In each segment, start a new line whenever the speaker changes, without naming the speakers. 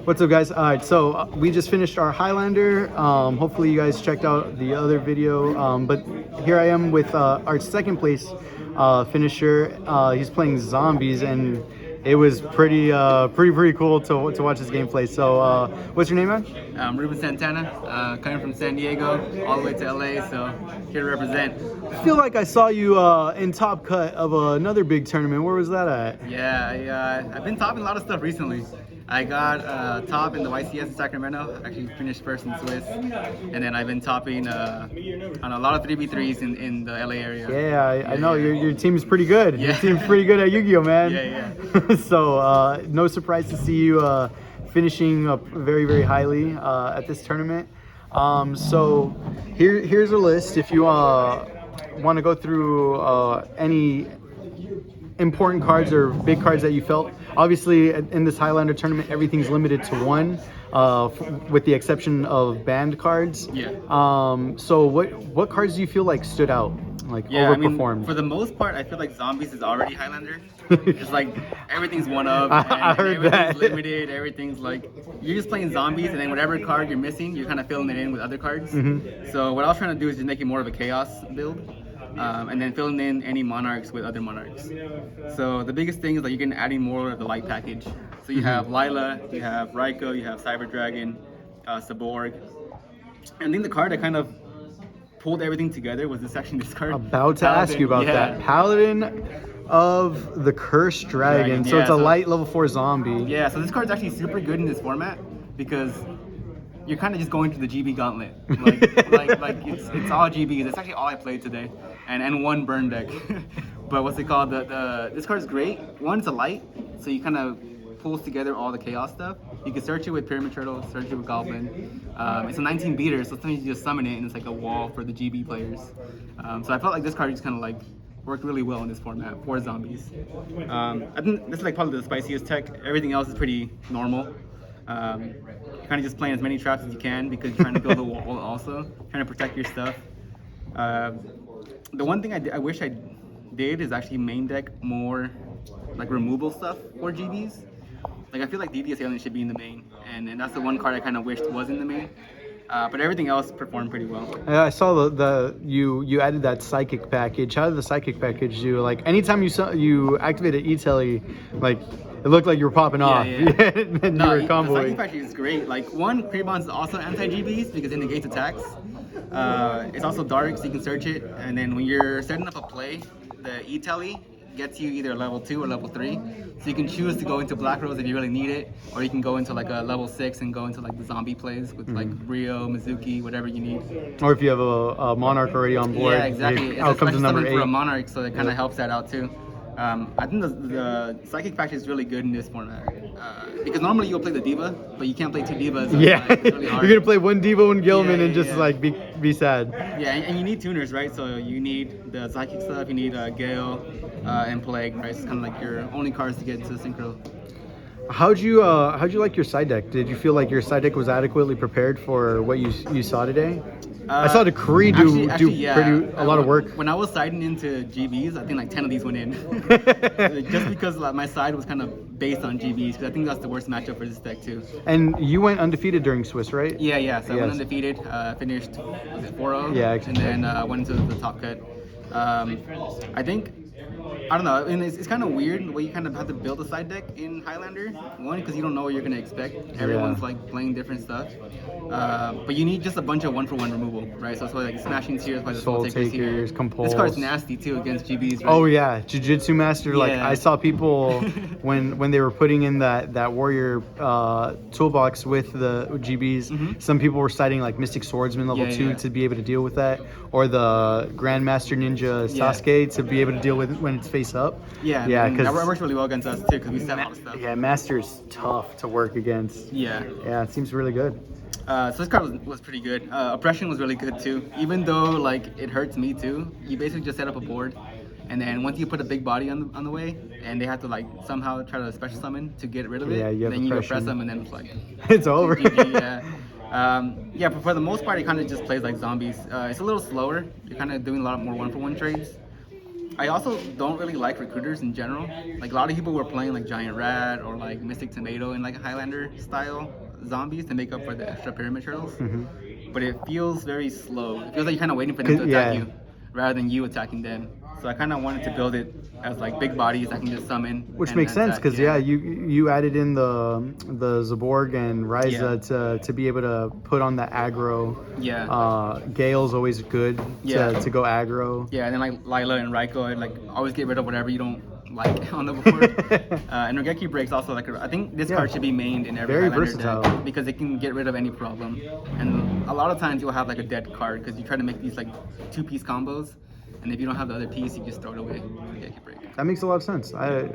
What's up, guys? All right, so we just finished our Highlander. Hopefully you guys checked out the other video, but here I am with our second place finisher. He's playing zombies, and it was pretty cool to watch his gameplay. So what's your name, man?
Ruben Santana, coming from San Diego all the way to LA, so here to represent.
I feel like I saw you in top cut of another big tournament. Where was that at?
Yeah, I've been topping a lot of stuff recently. I got top in the YCS in Sacramento, actually finished first in Swiss, and then I've been topping on a lot of 3v3s in the LA area.
Yeah, I know your team is pretty good. Yeah. Your team's pretty good at Yu-Gi-Oh, man.
Yeah.
So no surprise to see you finishing up very highly at this tournament. So here's a list. If you want to go through any important cards or big cards that you felt. Obviously, in this Highlander tournament, everything's limited to one, with the exception of banned cards.
Yeah.
So what cards do you feel like stood out, like overperformed?
I mean, for the most part, I feel like Zombies is already Highlander. It's like everything's one up.
I heard that.
Everything's limited. Everything's like you're just playing Zombies, and then whatever card you're missing, you're kind of filling it in with other cards.
Mm-hmm.
So what I was trying to do is just make it more of a chaos build. And then filling in any monarchs with other monarchs. So the biggest thing is that you're adding more of the light package. So you have Lila, you have Raiko, you have Cyber Dragon, Saborg. And I think the card that kind of pulled everything together was this card.
About to
Paladin.
ask you about that. Paladin of the Cursed Dragon. So it's a light level 4 zombie.
Yeah, so this card's actually super good in this format because you're kind of just going to the GB gauntlet. Like it's all GBs. That's actually all I played today, and one burn deck. But what's it called? This card's great. One, it's a light, so you kind of pulls together all the chaos stuff. You can search it with Pyramid Turtle, search it with Goblin. It's a 19 beater, so sometimes you just summon it and it's like a wall for the GB players. So I felt like this card just kind of like worked really well in this format for zombies. I think this is like probably the spiciest tech. Everything else is pretty normal. Kind of just playing as many traps as you can because you're trying to build a wall also, trying to protect your stuff. The one thing I wish I did is actually main deck more like removal stuff for GBs. Like I feel like DDS Alien should be in the main, and that's the one card I kind of wished was in the main. But everything else performed pretty well.
I saw you added that psychic package. How did the psychic package do? Like anytime you activated E-Telly, like it looked like you were popping off. And you were comboing.
The psychic package is great. Like one, Creebon's is also anti-GBs because it negates attacks. It's also dark, so you can search it. And then when you're setting up a play, the E-Telly gets you either level 2 or level 3. So you can choose to go into Black Rose if you really need it, or you can go into like a level 6 and go into like the zombie plays with like Rio, Mizuki, whatever you need.
Or if you have a Monarch already on board.
Yeah, exactly. It's
out comes the number 8
for a Monarch, so it kind of helps that out too. I think the psychic package is really good in this format because normally you'll play the diva, but you can't play 2 divas. So
yeah,
it's really hard.
You're gonna play 1 diva, 1 Gilman, and just like be sad.
Yeah, and you need tuners, right? So you need the psychic stuff. You need Gale and Plague, right? It's kind of like your only cards to get into synchro.
How'd you like your side deck? Did you feel like your side deck was adequately prepared for what you saw today? I saw the Kree do a lot of work.
When I was siding into GBs, I think like 10 of these went in. Just because like, my side was kind of based on GBs, because I think that's the worst matchup for this deck too.
And you went undefeated during Swiss, right?
Yeah. So I went undefeated, finished 4-0,
yeah,
and then went into the top cut. I think, I don't know, and it's kind of weird the way you kind of have to build a side deck in Highlander. One, because you don't know what you're going to expect. Everyone's like playing different stuff. But you need just a bunch of 1-for-1 removal, right? So it's like Smashing Seers by the Soul Takers,
Compulse.
This card's nasty too against GBs, right?
Oh yeah, Jiu-Jitsu Master. Like I saw people when they were putting in that Warrior toolbox with the GBs, some people were citing like Mystic Swordsman level 2 to be able to deal with that, or the Grandmaster Ninja Sasuke to be able to deal with it when it's face up. Yeah,
because that works really well against us too, because we set a lot of stuff.
Yeah, Master's tough to work against. Yeah, it seems really good.
So this card was pretty good. Oppression was really good too. Even though like it hurts me too, you basically just set up a board, and then once you put a big body on the way, and they have to like somehow try to special summon to get rid of it. Then you oppress them, and then it's like
it's over.
GG, but for the most part, it kind of just plays like zombies. It's a little slower. You're kind of doing a lot more 1-for-1 trades. I also don't really like recruiters in general. Like a lot of people were playing like Giant Rat or like Mystic Tomato in like Highlander style zombies to make up for the extra pyramid turtles. But it feels very slow. It feels like you're kind of waiting for them to attack you rather than you attacking them. So I kind of wanted to build it as like big bodies I can just summon.
Which makes sense because you added in the Zaborg and Ryza to be able to put on the aggro. Gale's always good to go aggro.
Yeah, and then like Lila and Raiko, like always get rid of whatever you don't like on the board. And Regeki Break's also like I think this card should be mained in every Highlander deck because it can get rid of any problem. And a lot of times you'll have like a dead card because you try to make these like 2-piece combos. And if you don't have the other piece, you just throw it away.
That makes a lot of sense. All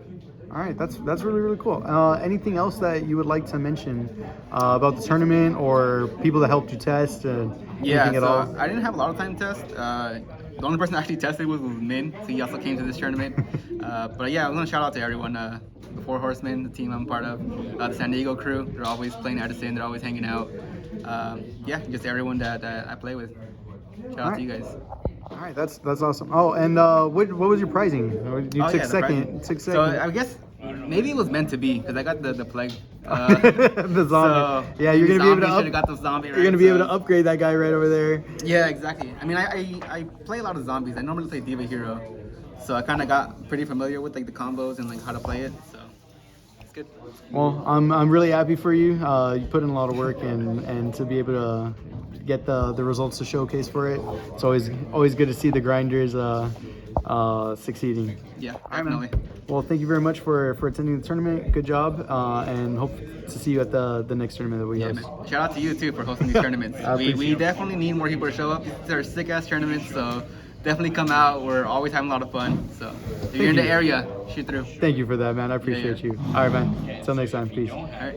right, that's really cool. Anything else that you would like to mention about the tournament or people that helped you test? Anything at all?
I didn't have a lot of time to test. The only person I actually tested was Min, so he also came to this tournament. But yeah, I was gonna shout out to everyone. The Four Horsemen, the team I'm part of, the San Diego crew. They're always playing Edison. They're always hanging out. Just everyone that I play with. Shout out to you guys.
All right, that's awesome. Oh, and what was your pricing? You took second.
So I guess maybe it was meant to be because I got the plague.
The zombie. So you're gonna be able to
got the zombie.
You're gonna be able to upgrade that guy right over there.
Yeah, exactly. I mean, I play a lot of zombies. I normally play Diva Hero, so I kind of got pretty familiar with like the combos and like how to play it. So it's good.
Well, I'm really happy for you. You put in a lot of work and to be able to get the results to showcase for it. It's always good to see the grinders succeeding.
Yeah, definitely.
Well, thank you very much for attending the tournament. Good job, and hope to see you at the next tournament that we host.
Man. Shout out to you too for hosting these tournaments. We definitely need more people to show up. These are sick ass tournaments, so definitely come out. We're always having a lot of fun. So if you're in the area, shoot through.
Thank you for that, man. I appreciate you. All right, man. Until next time. Peace.
All right.